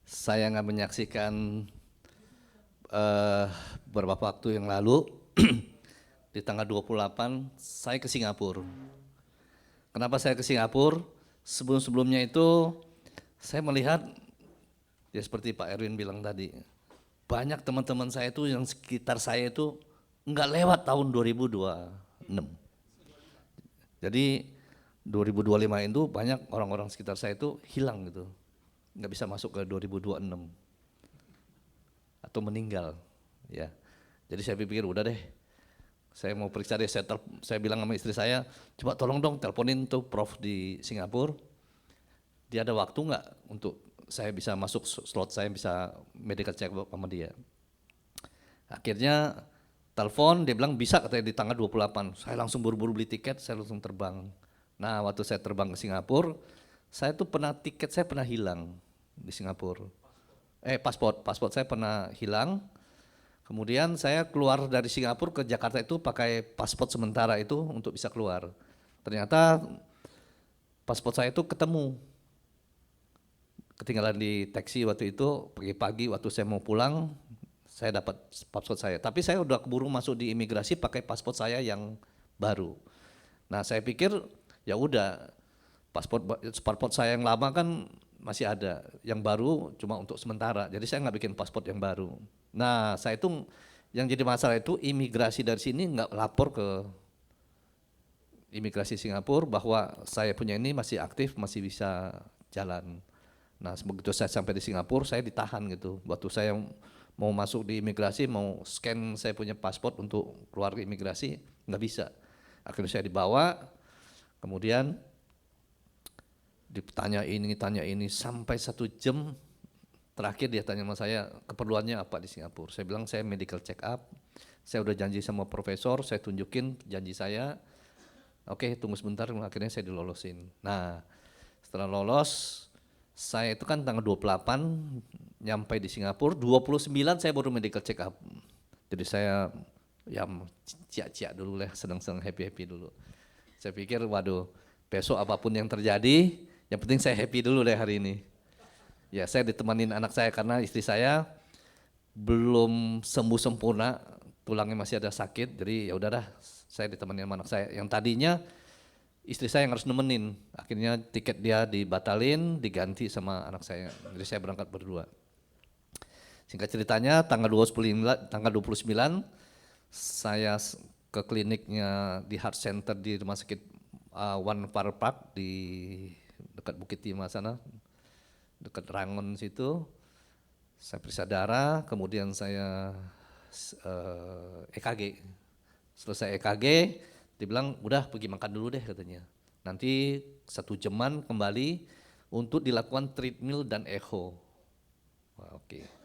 Saya nggak menyaksikan eh, beberapa waktu yang lalu di tanggal 28 saya ke Singapura. Kenapa saya ke Singapura? Sebelum-sebelumnya itu saya melihat ya seperti Pak Erwin bilang tadi, banyak teman-teman saya itu yang sekitar saya itu nggak lewat tahun 2026. Jadi 2025 itu banyak orang-orang sekitar saya itu hilang gitu, nggak bisa masuk ke 2026 atau meninggal ya. Jadi saya pikir udah deh, saya mau periksa deh, saya bilang sama istri saya, coba tolong dong teleponin tuh Prof di Singapura, dia ada waktu nggak untuk saya bisa masuk slot, saya bisa medical check up sama dia. Akhirnya telepon, dia bilang bisa katanya di tanggal 28. Saya langsung buru-buru beli tiket, saya langsung terbang. Nah waktu saya terbang ke Singapura, saya tuh tiket saya pernah hilang di Singapura. Paspor saya pernah hilang. Kemudian saya keluar dari Singapura ke Jakarta itu pakai paspor sementara itu untuk bisa keluar. Ternyata paspor saya itu ketemu, ketinggalan di taksi waktu itu pagi-pagi waktu saya mau pulang, saya dapat paspor saya. Tapi saya udah keburu masuk di imigrasi pakai paspor saya yang baru. Nah saya pikir ya udah, paspor saya yang lama kan masih ada, yang baru cuma untuk sementara. Jadi saya nggak bikin paspor yang baru. Nah saya itu yang jadi masalah itu imigrasi dari sini nggak lapor ke imigrasi Singapura bahwa saya punya ini masih aktif, masih bisa jalan. Nah begitu saya sampai di Singapura saya ditahan gitu. Waktu saya mau masuk di imigrasi, mau scan saya punya paspor untuk keluar ke imigrasi, nggak bisa. Akhirnya saya dibawa, kemudian ditanya ini, tanya ini, sampai 1 jam. Terakhir dia tanya sama saya, keperluannya apa di Singapura? Saya bilang saya medical check up, saya udah janji sama profesor, saya tunjukin janji saya. Oke, tunggu sebentar, akhirnya saya dilolosin. Nah, setelah lolos, saya itu kan tanggal 28 nyampe di Singapura, 29 saya baru medical check up. Jadi saya ya ciak-ciak dulu lah, senang-senang, happy-happy dulu. Saya pikir waduh, besok apapun yang terjadi, yang penting saya happy dulu deh hari ini. Ya saya ditemanin anak saya karena istri saya belum sembuh sempurna, tulangnya masih ada sakit, jadi ya udahlah saya ditemani sama anak saya. Yang tadinya istri saya yang harus nemenin, akhirnya tiket dia dibatalin, diganti sama anak saya, jadi saya berangkat berdua. Singkat ceritanya tanggal 29 saya ke kliniknya di Heart Center di rumah sakit One Farrer Park di dekat Bukit Timah sana, dekat Rangon situ. Saya periksa darah, kemudian saya EKG. Selesai EKG, dibilang udah pergi makan dulu deh katanya. Nanti 1 jaman kembali untuk dilakukan treadmill dan echo. Wah, oke.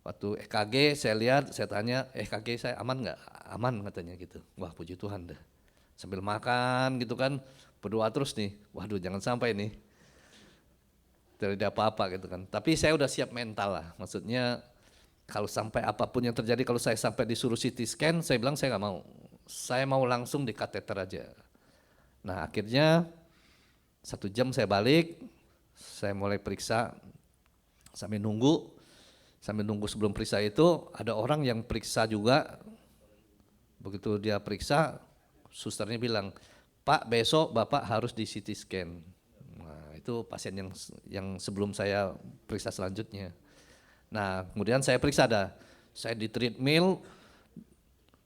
Waktu EKG saya lihat, saya tanya EKG saya aman nggak? Aman katanya gitu. Wah puji Tuhan dah. Sambil makan gitu kan, berdoa terus nih. Waduh jangan sampai nih terjadi apa-apa gitu kan. Tapi saya udah siap mental lah. Maksudnya kalau sampai apapun yang terjadi, kalau saya sampai disuruh CT scan, saya bilang saya nggak mau. Saya mau langsung di kateter aja. Nah akhirnya 1 jam saya balik, saya mulai periksa sambil nunggu. Sambil nunggu sebelum periksa itu ada orang yang periksa juga. Begitu dia periksa, susternya bilang, Pak besok Bapak harus di CT scan. Nah itu pasien yang sebelum saya periksa selanjutnya. Nah kemudian saya periksa saya di treadmill,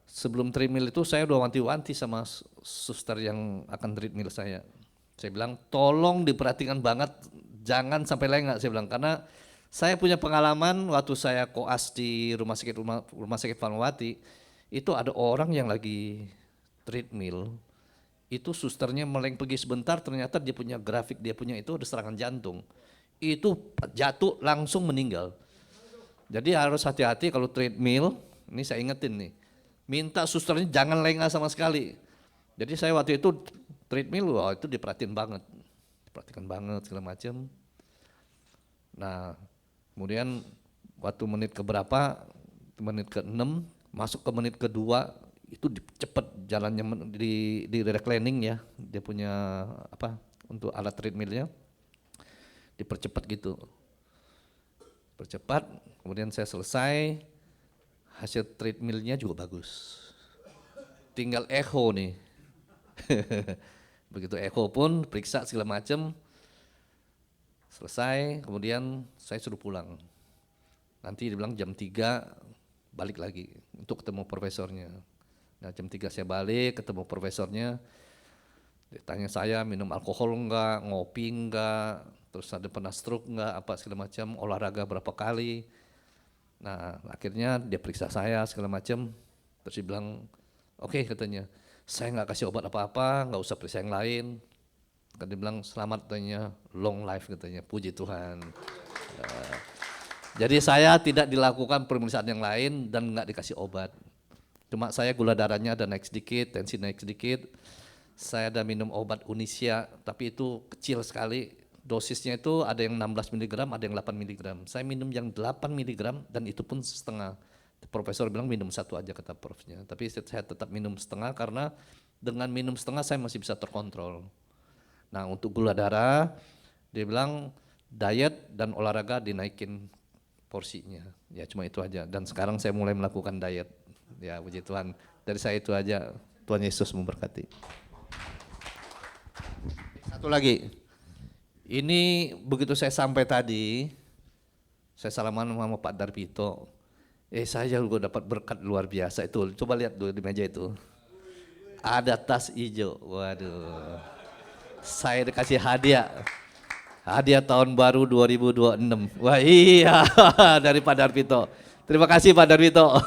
sebelum treadmill itu saya udah wanti-wanti sama suster yang akan treadmill saya. Saya bilang tolong diperhatikan banget, jangan sampai lengah, saya bilang, karena saya punya pengalaman waktu saya koas di rumah sakit Fatmawati, itu ada orang yang lagi treadmill, itu susternya meleng pergi sebentar, ternyata dia punya grafik, dia punya itu ada serangan jantung, itu jatuh langsung meninggal. Jadi harus hati-hati kalau treadmill, ini saya ingetin nih, minta susternya jangan lengah sama sekali. Jadi saya waktu itu treadmill, wah itu diperhatikan banget segala macam. Nah kemudian waktu menit keberapa, menit ke-6, masuk ke menit kedua, itu cepet jalannya di reclining ya, dia punya apa untuk alat treadmillnya, dipercepat gitu. Percepat, kemudian saya selesai, hasil treadmillnya juga bagus. Tinggal echo nih. Begitu echo pun periksa segala macam, selesai, kemudian saya suruh pulang. Nanti dibilang jam 3 balik lagi untuk ketemu profesornya. Nah jam 3 saya balik ketemu profesornya, dia tanya saya minum alkohol enggak, ngopi enggak, terus ada pernah stroke enggak, apa segala macam, olahraga berapa kali. Nah akhirnya dia periksa saya segala macam, terus dia bilang, oke, katanya, saya nggak kasih obat apa-apa, nggak usah periksa yang lain. Kan dia bilang selamat katanya, long life katanya, puji Tuhan. Jadi saya tidak dilakukan pemeriksaan yang lain dan nggak dikasih obat. Cuma saya gula darahnya ada naik sedikit, tensi naik sedikit. Saya ada minum obat Unisya, tapi itu kecil sekali. Dosisnya itu ada yang 16 mg, ada yang 8 mg. Saya minum yang 8 mg dan itu pun setengah. Profesor bilang minum satu aja kata profnya, tapi saya tetap minum setengah karena dengan minum setengah saya masih bisa terkontrol. Nah untuk gula darah, dia bilang diet dan olahraga dinaikin porsinya, ya cuma itu aja. Dan sekarang saya mulai melakukan diet, ya puji Tuhan. Dari saya itu aja, Tuhan Yesus memberkati. Satu lagi, ini begitu saya sampai tadi, saya salaman sama Pak Darpito. Saya juga dapat berkat luar biasa itu. Coba lihat dulu di meja itu. Ada tas hijau. Waduh. Saya dikasih hadiah. Hadiah tahun baru 2026. Wah iya dari Pak Darpito. Terima kasih Pak Darpito.